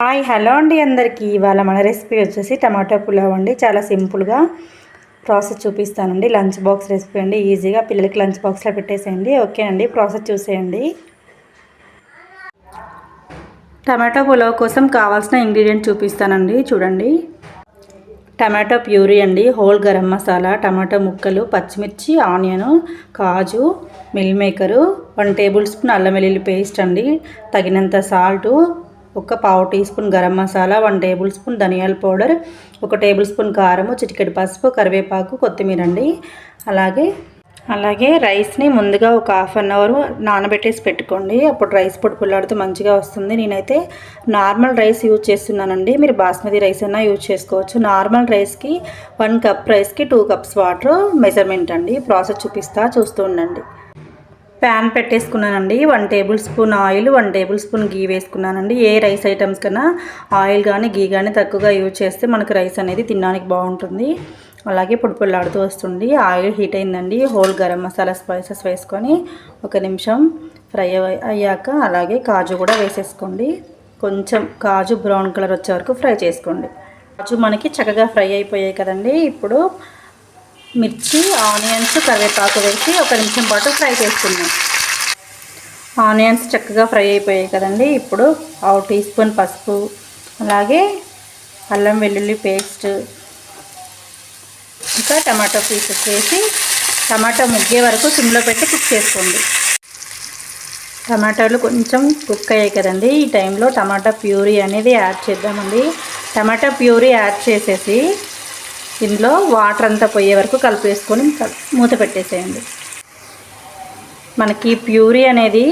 Hi hello అండి అందరికీ. ఇవాళ మన రెసిపీ వచ్చేసి టమాటో పులావ్ అండి. చాలా సింపుల్గా ప్రాసెస్ చూపిస్తానండి. లంచ్ బాక్స్ రెసిపీ అండి. ఈజీగా పిల్లలకి లంచ్ బాక్స్లో పెట్టేసేయండి. ఓకే అండి, ప్రాసెస్ చూసేయండి. టమాటో పులావ్ కోసం కావాల్సిన ఇంగ్రీడియంట్ చూపిస్తానండి. చూడండి, టమాటో ప్యూరీ అండి, హోల్ గరం మసాలా, టమాటో ముక్కలు, పచ్చిమిర్చి, ఆనియన్, కాజు, మిల్ మేకరు, 1 టేబుల్ స్పూన్ అల్లం వెల్లుల్లి పేస్ట్ అండి, తగినంత సాల్టు, ఒక పావు teaspoon garam masala, 1 tablespoon ధనియాల పౌడర్, 1 టేబుల్ స్పూన్ కారము, చిటికెడు పసుపు, కరివేపాకు, కొత్తిమీర అండి. అలాగే రైస్ని ముందుగా ఒక హాఫ్ అన్ అవర్ నానబెట్టేసి పెట్టుకోండి. అప్పుడు రైస్ పొడి పుల్లాడుతూ మంచిగా వస్తుంది. నేనైతే నార్మల్ రైస్ యూజ్ చేస్తున్నానండి. మీరు బాస్మతి రైస్ అయినా యూజ్ చేసుకోవచ్చు. నార్మల్ రైస్కి 1 కప్ రైస్కి 2 కప్స్ వాటర్ మెజర్మెంట్ అండి. ప్రాసెస్ చూస్తూ ఉండండి. ప్యాన్ పెట్టేసుకున్నానండి. 1 tablespoon oil, 1 tablespoon ghee వేసుకున్నానండి. ఏ రైస్ ఐటమ్స్ కన్నా ఆయిల్ కానీ గీ కానీ తక్కువగా యూజ్ చేస్తే మనకు రైస్ అనేది తినడానికి బాగుంటుంది. అలాగే పొడిపొల్లాడుతూ వస్తుంది. ఆయిల్ హీట్ అయిందండి. హోల్ గరం మసాలా స్పైసెస్ వేసుకొని 1 నిమిషం ఫ్రై అయ్యాక అలాగే కాజు కూడా వేసేసుకోండి. కొంచెం కాజు బ్రౌన్ కలర్ వచ్చే వరకు ఫ్రై చేసుకోండి. కాజు మనకి చక్కగా ఫ్రై అయిపోయాయి కదండి. ఇప్పుడు మిర్చి, ఆనియన్స్, కరివేపాకు వేసి 1 నిమిషం పాటు ఫ్రై చేసుకుందాం. ఆనియన్స్ చక్కగా ఫ్రై అయిపోయాయి కదండి. ఇప్పుడు 1 టీ స్పూన్ పసుపు, అలాగే అల్లం వెల్లుల్లి పేస్ట్, ఇంకా టమాటో పీసెస్ వేసి టమాటా ముగ్గే వరకు సిమ్లో పెట్టి కుక్ చేసుకోండి. టమాటాలు కొంచెం కుక్ అయ్యాయి కదండి. ఈ టైంలో టమాటా ప్యూరీ అనేది యాడ్ చేద్దామండి. టమాటా ప్యూరీ యాడ్ చేసేసి ఇందులో వాటర్ అంతా పోయే వరకు కలిపేసుకొని మూత పెట్టేసేయండి. మనకి ప్యూరీ అనేది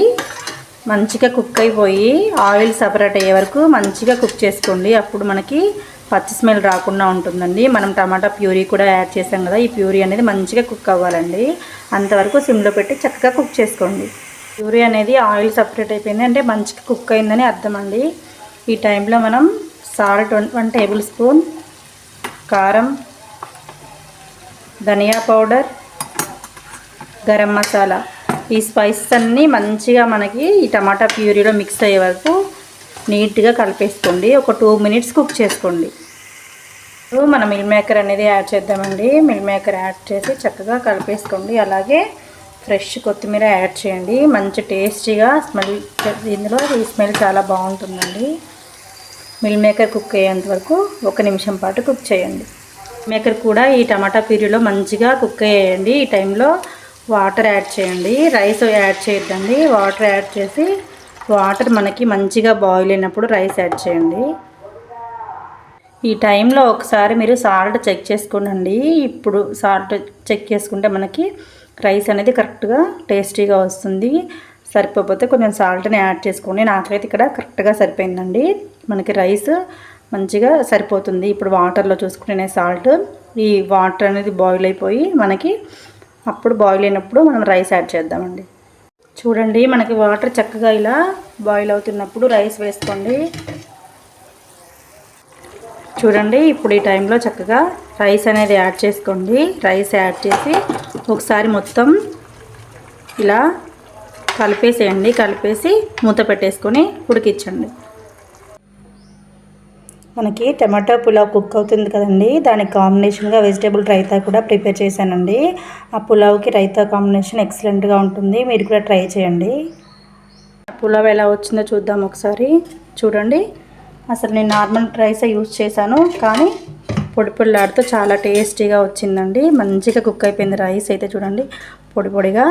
మంచిగా కుక్ అయిపోయి ఆయిల్ సపరేట్ అయ్యే వరకు మంచిగా కుక్ చేసుకోండి. అప్పుడు మనకి పచ్చి స్మెల్ రాకుండా ఉంటుందండి. మనం టమాటా ప్యూరీ కూడా యాడ్ చేసాం కదా, ఈ ప్యూరీ అనేది మంచిగా కుక్ అవ్వాలండి. అంతవరకు సిమ్లో పెట్టి చక్కగా కుక్ చేసుకోండి. ప్యూరీ అనేది ఆయిల్ సపరేట్ అయిపోయింది అంటే మంచిగా కుక్ అయిందని అర్థం అండి. ఈ టైంలో మనం సాల్ట్ 1 టేబుల్ స్పూన్, కారం, ధనియా పౌడర్, గరం మసాలా, ఈ స్పైసెస్ అన్నీ మంచిగా మనకి ఈ టమాటా ప్యూరీలో మిక్స్ అయ్యే వరకు నీట్గా కలిపేసుకోండి. ఒక 2 మినిట్స్ కుక్ చేసుకోండి. ఇప్పుడు మన మిల్ మేకర్ అనేది యాడ్ చేద్దామండి. మిల్ మేకర్ యాడ్ చేసి చక్కగా కలిపేసుకోండి. అలాగే ఫ్రెష్ కొత్తిమీర యాడ్ చేయండి. మంచి టేస్టీగా స్మెల్, ఇందులో ఈ స్మెల్ చాలా బాగుంటుందండి. మిల్ మేకర్ కుక్ అయ్యేంత వరకు 1 నిమిషం పాటు కుక్ చేయండి. మేకర్ కూడా ఈ టమాటా ప్యూరీలో మంచిగా కుక్ అయ్యేయండి. ఈ టైంలో వాటర్ యాడ్ చేయండి. రైస్ యాడ్ చేయొద్దండి. వాటర్ యాడ్ చేసి వాటర్ మనకి మంచిగా బాయిల్ అయినప్పుడు రైస్ యాడ్ చేయండి. ఈ టైంలో ఒకసారి మీరు సాల్ట్ చెక్ చేసుకోండి. ఇప్పుడు సాల్ట్ చెక్ చేసుకుంటే మనకి రైస్ అనేది కరెక్ట్గా టేస్టీగా వస్తుంది. సరిపోతే కొంచెం సాల్ట్ని యాడ్ చేసుకోండి. నాకైతే ఇక్కడ కరెక్ట్గా సరిపోయిందండి. మనకి రైస్ మంచిగా సరిపోతుంది. ఇప్పుడు వాటర్లో చూసుకుంటే సాల్ట్, ఈ వాటర్ అనేది బాయిల్ అయిపోయి మనకి అప్పుడు బాయిల్ అయినప్పుడు మనం రైస్ యాడ్ చేద్దామండి. చూడండి, మనకి వాటర్ చక్కగా ఇలా బాయిల్ అవుతున్నప్పుడు రైస్ వేసుకోండి. చూడండి, ఇప్పుడు ఈ టైంలో చక్కగా రైస్ అనేది యాడ్ చేసుకోండి. రైస్ యాడ్ చేసి ఒకసారి మొత్తం ఇలా కలిపేసేయండి. కలిపేసి మూత పెట్టేసుకొని ఉడికించండి. మనకి టమాటో పులావ్ కుక్ అవుతుంది కదండి, దానికి కాంబినేషన్గా వెజిటేబుల్ రైతా కూడా ప్రిపేర్ చేశానండి. ఆ పులావ్కి రైతా కాంబినేషన్ ఎక్సలెంట్గా ఉంటుంది. మీరు కూడా ట్రై చేయండి. పులావ్ ఎలా వచ్చిందో చూద్దాం ఒకసారి. చూడండి, అసలు నేను నార్మల్ రైసే యూజ్ చేశాను, కానీ పొడి పొడిలాడుతూ చాలా టేస్టీగా వచ్చిందండి. మంచిగా కుక్ అయిపోయింది రైస్ అయితే. చూడండి, పొడి పొడిగా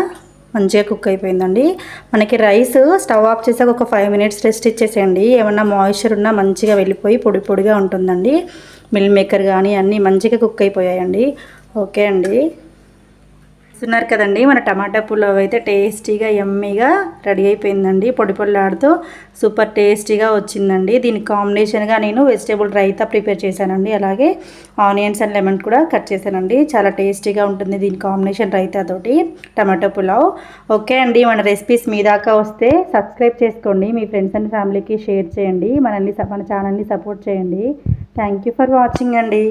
మంచిగా కుక్ అయిపోయిందండి. మనకి రైస్ స్టవ్ ఆఫ్ చేసాక ఒక 5 మినిట్స్ రెస్ట్ ఇచ్చేసేయండి. ఏమన్నా మాయిశ్చర్ ఉన్నా మంచిగా వెళ్ళిపోయి పొడి పొడిగా ఉంటుందండి. మిల్ మేకర్ కానీ అన్నీ మంచిగా కుక్ అయిపోయాయండి. ఓకే అండి, చూస్తున్నారు కదండి, మన టమాటా పులావ్ అయితే టేస్టీగా యమ్మీగా రెడీ అయిపోయిందండి. పొడి పొడిలాడుతూ సూపర్ టేస్టీగా వచ్చిందండి. దీనికి కాంబినేషన్గా నేను వెజిటేబుల్ రైతా ప్రిపేర్ చేశానండి. అలాగే ఆనియన్స్ అండ్ లెమన్ కూడా కట్ చేశానండి. చాలా టేస్టీగా ఉంటుంది దీని కాంబినేషన్ రైతాతోటి టమాటా పులావ్. ఓకే అండి, మన రెసిపీస్ మీ దాకా వస్తే సబ్స్క్రైబ్ చేసుకోండి. మీ ఫ్రెండ్స్ అండ్ ఫ్యామిలీకి షేర్ చేయండి. మన ఛానల్ని సపోర్ట్ చేయండి. థ్యాంక్ యూ ఫర్ వాచింగ్ అండి.